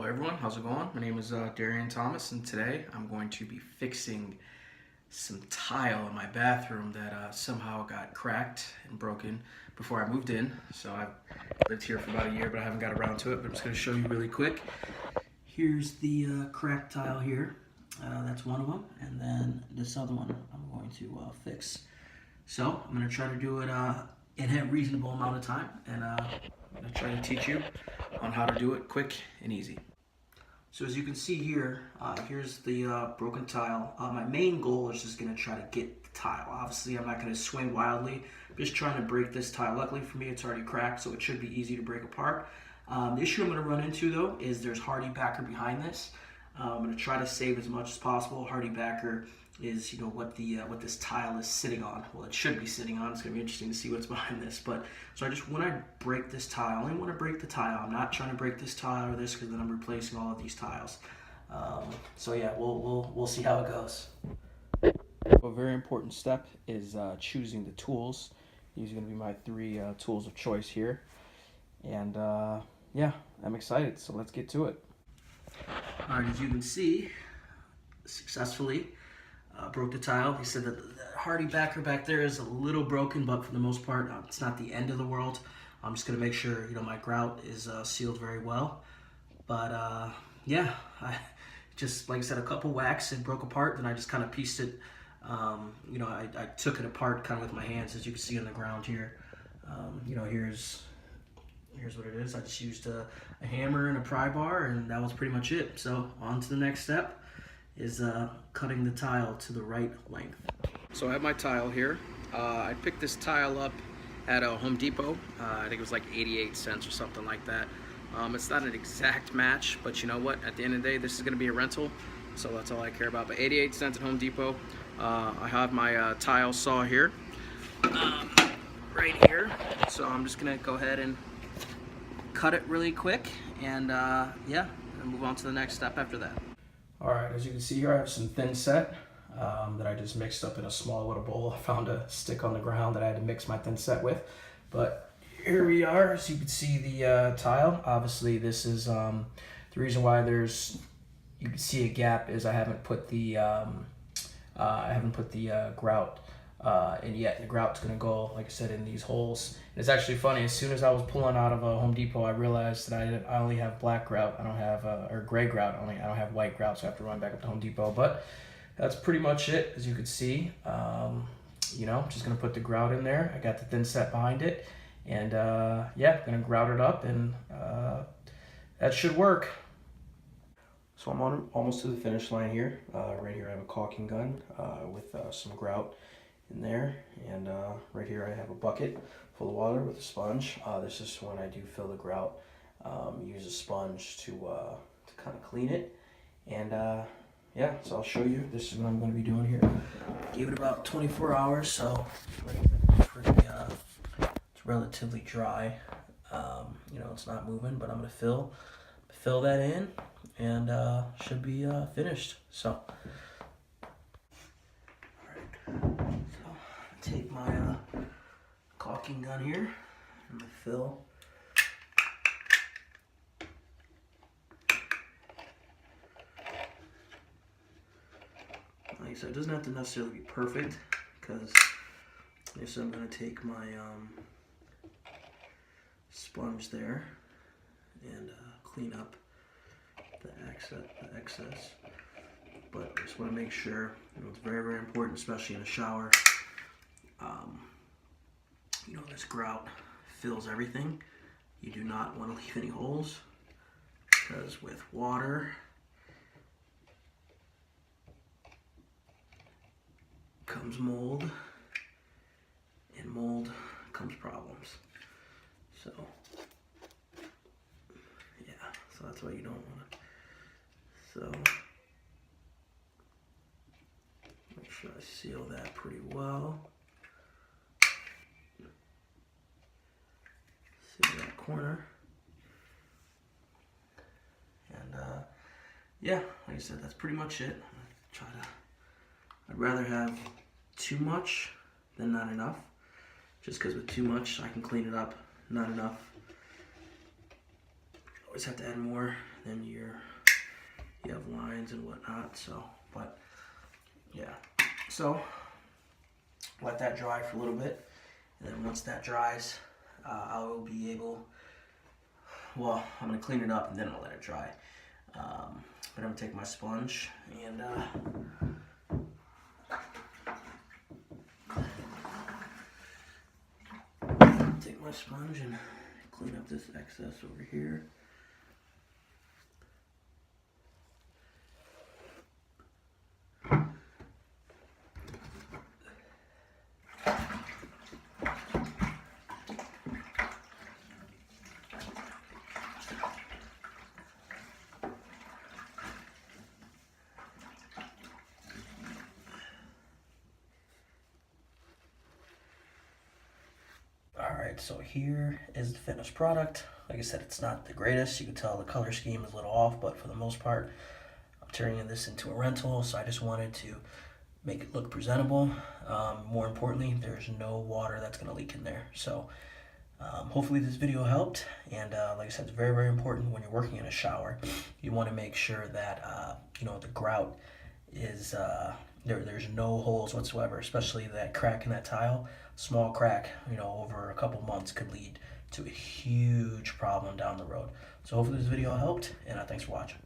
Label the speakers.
Speaker 1: everyone, how's it going? My name is Darian Thomas, and today I'm going to be fixing some tile in my bathroom that somehow got cracked and broken before I moved in. So I've lived here for about a year, but I haven't got around to it, but I'm just going to show you really quick. Here's the cracked tile here. That's one of them, and then this other one I'm going to fix. So I'm going to try to do it in a reasonable amount of time, and I'm going to try to teach you on how to do it quick and easy. So as you can see here, here's the broken tile. My main goal is just going to try to get the tile. Obviously, I'm not going to swing wildly. I'm just trying to break this tile. Luckily for me, it's already cracked, so it should be easy to break apart. The issue I'm going to run into, though, is there's HardieBacker behind this. I'm going to try to save as much as possible. HardieBacker is, what this tile is sitting on. Well, it should be sitting on. It's going to be interesting to see what's behind this. But so when I break this tile, I only want to break the tile. I'm not trying to break this tile or this, because then I'm replacing all of these tiles. So yeah, we'll see how it goes. A very important step is choosing the tools. These are going to be my three tools of choice here, and yeah, I'm excited. So let's get to it. All right, as you can see, successfully broke the tile. He said that the HardieBacker back there is a little broken, but for the most part, it's not the end of the world. I'm just gonna make sure my grout is sealed very well. But yeah, I just, like I said, a couple whacks and broke apart. Then I just kind of pieced it. I took it apart kind of with my hands, as you can see on the ground here. Here's what it is. I just used a hammer and a pry bar, and that was pretty much it. So on to the next step is cutting the tile to the right length. So I have my tile here. I picked this tile up at a Home Depot. I think it was like 88 cents or something like that. It's not an exact match, but you know what? At the end of the day, this is going to be a rental, so that's all I care about. But 88 cents at Home Depot. I have my tile saw here, right here. So I'm just going to go ahead and cut it really quick, and yeah, and move on to the next step after that. All right, as you can see here, I have some thin set that I just mixed up in a small little bowl. I found a stick on the ground that I had to mix my thin set with. But here we are. As you can see, the tile. Obviously, this is the reason why you can see a gap is I haven't put the grout in yet. The grout's gonna go, like I said, in these holes. And it's actually funny. As soon as I was pulling out of a Home Depot, I realized that I only have black grout. I don't have or gray grout. I don't have white grout, so I have to run back up to Home Depot. But that's pretty much it, as you can see. Just gonna put the grout in there. I got the thin set behind it, and yeah, gonna grout it up, and that should work. So I'm almost to the finish line here. Right here I have a caulking gun with some grout in there, and right here I have a bucket full of water with a sponge. This is when I do fill the grout. Use a sponge to kind of clean it, and yeah, so I'll show you. This is what I'm going to be doing here. Give it about 24 hours, so it's relatively dry. It's not moving, but I'm going to fill that in, and should be finished. So take my caulking gun here. I'm gonna fill. Like I said, it doesn't have to necessarily be perfect, because like I said, I'm gonna take my sponge there and clean up the excess. But I just want to make sure, it's very, very important, especially in a shower. This grout fills everything. You do not want to leave any holes, because with water comes mold, and mold comes problems. So yeah, so that's why you don't want to. So make sure I seal that pretty well. Seal that corner. And yeah, like I said, that's pretty much it. I'd rather have too much than not enough. Just because with too much, I can clean it up. Not enough, you always have to add more, then you're bearings and whatnot. So, but yeah, so let that dry for a little bit, and then once that dries, I will be able, well, I'm gonna clean it up and then I'll let it dry. But I'm gonna take my sponge and take my sponge and clean up this excess over here. Alright, so here is the finished product. Like I said, it's not the greatest. You can tell the color scheme is a little off, but for the most part, I'm turning this into a rental, so I just wanted to make it look presentable. More importantly, there's no water that's going to leak in there. So hopefully this video helped, and like I said, it's very, very important when you're working in a shower. You want to make sure that the grout is there's no holes whatsoever, especially that crack in that tile. Small crack, over a couple months could lead to a huge problem down the road. So hopefully this video helped, and thanks for watching.